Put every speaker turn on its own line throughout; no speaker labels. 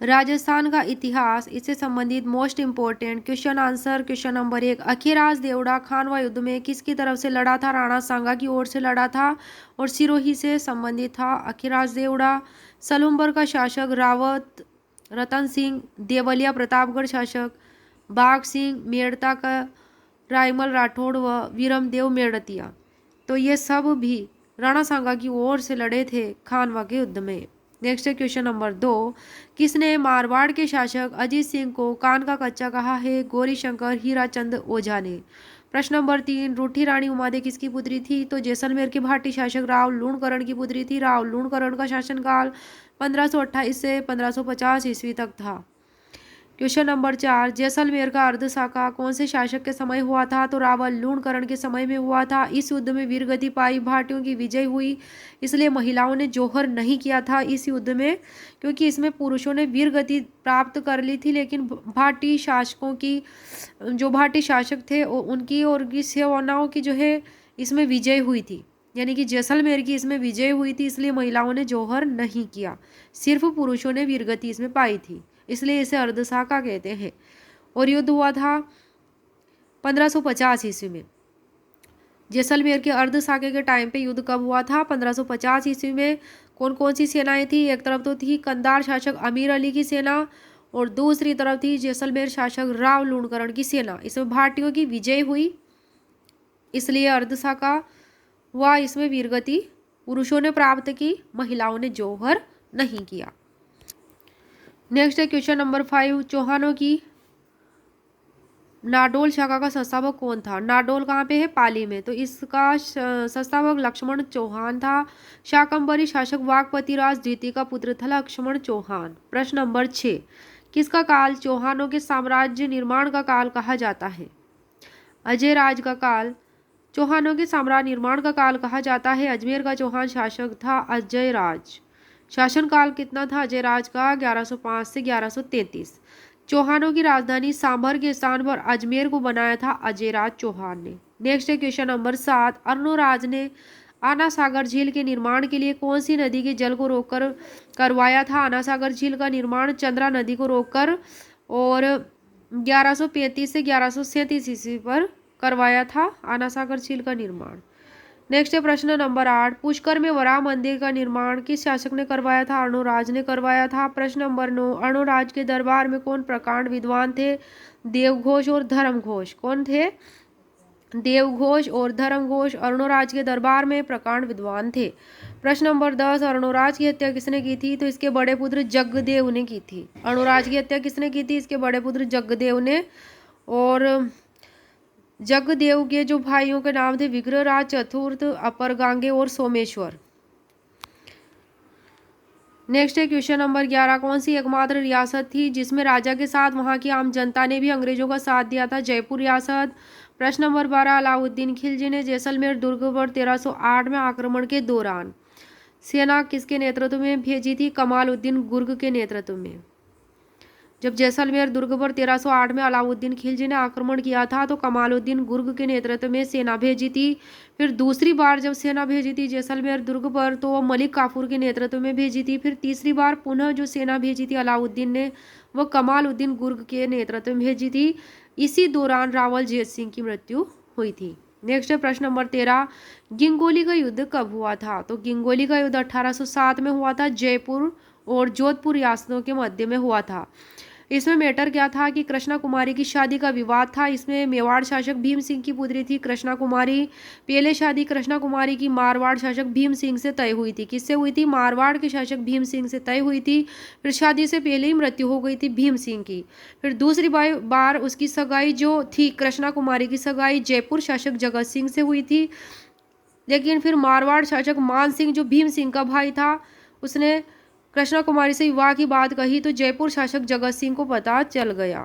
राजस्थान का इतिहास, इससे संबंधित most important question answer. Question number 1, Akhairaj Deora Khanwa युद्ध में किसकी तरफ से लड़ा था? राणा सांगा की ओर से लड़ा था और सिरोही से संबंधित था अखीराज देवड़ा। सलूम्बर का शासक रावत रतन सिंह, देवलिया प्रतापगढ़ शासक बाघ सिंह, मेड़ता का रायमल राठौड़ व वीरमदेव मेड़तिया। तो ये सब भी राणा सांगा की ओर से लड़े थे खानवा के युद्ध में। नेक्स्ट है क्वेश्चन नंबर 2, किसने मारवाड़ के शासक अजीत सिंह को कान का कच्चा कहा है? गौरी शंकर हीराचंद ओझा ने। प्रश्न नंबर 3, रूठी रानी उमादे किसकी पुत्री थी? तो जैसलमेर के भाटी शासक राव लूणकरण की पुत्री थी। राव लूणकरण का शासनकाल 1528 से 1550 ईस्वी तक था। क्वेश्चन नंबर 4, जैसलमेर का अर्धसाका कौन से शासक के समय हुआ था? तो रावल लूणकरण के समय में हुआ था। इस युद्ध में वीरगति पाई, भाटियों की विजय हुई, इसलिए महिलाओं ने जौहर नहीं किया था इस युद्ध में, क्योंकि इसमें पुरुषों ने वीरगति प्राप्त कर ली थी, लेकिन भाटी शासकों की, जो भाटी शासक थे उनकी और की सेनाओं की जो है इसमें विजय हुई थी, यानी कि जैसलमेर की इसमें विजय हुई थी, इसलिए महिलाओं ने जौहर नहीं किया, सिर्फ पुरुषों ने वीरगति इसमें पाई थी, इसलिए इसे अर्धसाका कहते हैं। और युद्ध हुआ था 1550 ईस्वी में। जैसलमेर के अर्धसाके के टाइम पे युद्ध कब हुआ था? 1550 ईस्वी में। कौन कौन सी सेनाएं थी? एक तरफ तो थी कंधार शासक अमीर अली की सेना और दूसरी तरफ थी जैसलमेर शासक राव लूणकरण की सेना। इसमें भाटियों की विजय हुई, इसलिए अर्धसाका हुआ। इसमें वीरगति पुरुषों ने प्राप्त की, महिलाओं ने जौहर नहीं किया। नेक्स्ट है क्वेश्चन नंबर 5, चौहानों की नाडोल शाखा का संस्थापक कौन था? नाडोल कहाँ पे है? पाली में। तो इसका संस्थापक लक्ष्मण चौहान था। शाकंभरी शासक वाघपति राज द्वितीय का पुत्र था लक्ष्मण चौहान। प्रश्न नंबर 6, किसका काल चौहानों के साम्राज्य निर्माण का काल कहा जाता है? अजय राज का काल चौहानों के साम्राज्य निर्माण का काल कहा जाता है। अजमेर का चौहान शासक था अजय राज। शासनकाल कितना था अजय राज का? 1105 से 1133। चौहानों की राजधानी सांभर के स्थान पर अजमेर को बनाया था अजयराज चौहान ने। नेक्स्ट है क्वेश्चन नंबर 7, अर्णोराज ने आना सागर झील के निर्माण के लिए कौन सी नदी के जल को रोककर करवाया था? आना सागर झील का निर्माण चंद्रा नदी को रोककर और 1135 से 1137 ईस्वी पर करवाया था आना सागर झील का निर्माण। नेक्स्ट है प्रश्न नंबर 8, पुष्कर में वराह मंदिर का निर्माण किस शासक ने करवाया था? अर्णोराज ने करवाया था। प्रश्न नंबर 9, अर्णोराज के दरबार में कौन प्रकांड विद्वान थे? देवघोष और धर्मघोष। कौन थे? देवघोष और धर्मघोष अर्णोराज के दरबार में प्रकांड विद्वान थे। प्रश्न नंबर 10, अर्णोराज की हत्या किसने की थी? तो इसके बड़े पुत्र जगदेव ने की थी। अर्णोराज की हत्या किसने की थी? इसके बड़े पुत्र जगदेव ने। और जगदेव के जो भाइयों के नाम थे विग्रहराज चतुर्थ, अपर गांगे और सोमेश्वर। नेक्स्ट है क्वेश्चन नंबर 11, कौन सी एकमात्र रियासत थी जिसमें राजा के साथ वहां की आम जनता ने भी अंग्रेजों का साथ दिया था? जयपुर रियासत। प्रश्न नंबर 12, अलाउद्दीन खिलजी ने जैसलमेर दुर्ग पर 1308 में आक्रमण के दौरान सेना किसके नेतृत्व में भेजी थी? कमालुद्दीन गुर्ग के नेतृत्व में। जब जैसलमेर दुर्ग पर 1308 में अलाउद्दीन खिलजी ने आक्रमण किया था तो कमालुद्दीन गुर्ग के नेतृत्व में सेना भेजी थी। फिर दूसरी बार जब सेना भेजी थी जैसलमेर दुर्ग पर तो वो मलिक काफूर के नेतृत्व में भेजी थी। फिर तीसरी बार पुनः जो सेना भेजी थी अलाउद्दीन ने वो कमालुद्दीन गुर्ग के नेतृत्व में भेजी थी। इसी दौरान रावल जैत सिंह की मृत्यु हुई थी। नेक्स्ट है प्रश्न नंबर 13, गिंगोली का युद्ध कब हुआ था? तो गिंगोली का युद्ध 1807 में हुआ था। जयपुर और जोधपुर रियासतों के मध्य में हुआ था। इसमें मैटर क्या था कि कृष्णा कुमारी की शादी का विवाद था। इसमें मेवाड़ शासक भीम सिंह की पुत्री थी कृष्णा कुमारी। पहले शादी कृष्णा कुमारी की मारवाड़ शासक भीम सिंह से तय हुई थी। किससे हुई थी? मारवाड़ के शासक भीम सिंह से तय हुई थी। फिर शादी से पहले ही मृत्यु हो गई थी भीम सिंह की। फिर दूसरी बार उसकी सगाई जो थी कृष्णा कुमारी की सगाई जयपुर शासक जगत सिंह से हुई थी। लेकिन फिर मारवाड़ शासक मान सिंह जो भीम सिंह का भाई था उसने कृष्णा कुमारी से विवाह की बात कही तो जयपुर शासक जगत सिंह को पता चल गया।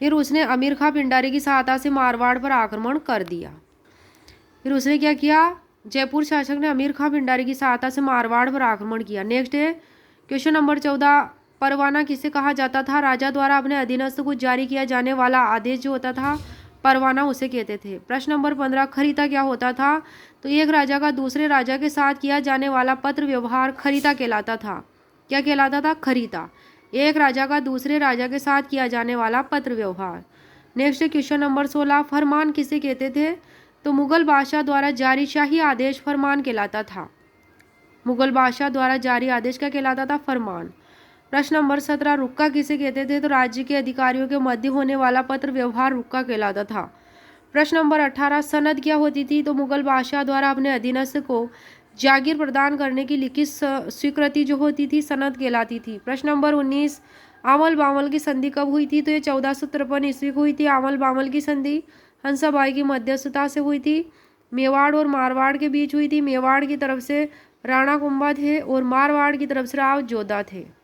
फिर उसने अमीर खां पिंडारी की सहायता से मारवाड़ पर आक्रमण कर दिया। फिर उसने क्या किया? जयपुर शासक ने अमीर खां पिंडारी की सहायता से मारवाड़ पर आक्रमण किया। नेक्स्ट है क्वेश्चन नंबर 14, परवाना किसे कहा जाता था? राजा द्वारा अपने अधीनस्थ को जारी किया जाने वाला आदेश जो होता था परवाना उसे कहते थे। प्रश्न नंबर 15, खरीता क्या होता था? तो एक राजा का दूसरे राजा के साथ किया जाने वाला पत्र व्यवहार खरीता कहलाता था। क्या कहलाता था? खरीदा। एक राजा का दूसरे राजा के साथ किया जाने वाला पत्र व्यवहार। नेक्स्ट क्वेश्चन नंबर 16, फरमान किसे कहते थे? तो मुगल बादशाह द्वारा जारी शाही आदेश फरमान कहलाता था। मुगल बादशाह द्वारा जारी आदेश क्या कहलाता था? फरमान। प्रश्न नंबर 17, रुक्का किसे कहते थे? तो राज्य के अधिकारियों के मध्य होने वाला पत्र व्यवहार रुक्का कहलाता था। प्रश्न नंबर 18, सनद क्या होती थी? तो मुगल बादशाह द्वारा अपने अधीनस्थ को जागीर प्रदान करने की लिखित स्वीकृति जो होती थी सनद कहलाती थी। प्रश्न नंबर 19, आमल बामल की संधि कब हुई थी? तो ये 1453 ईस्वी को हुई थी। आमल बामल की संधि हंसाबाई की मध्यस्थता से हुई थी। मेवाड़ और मारवाड़ के बीच हुई थी। मेवाड़ की तरफ से राणा कुंभा थे और मारवाड़ की तरफ से राव जोधा थे।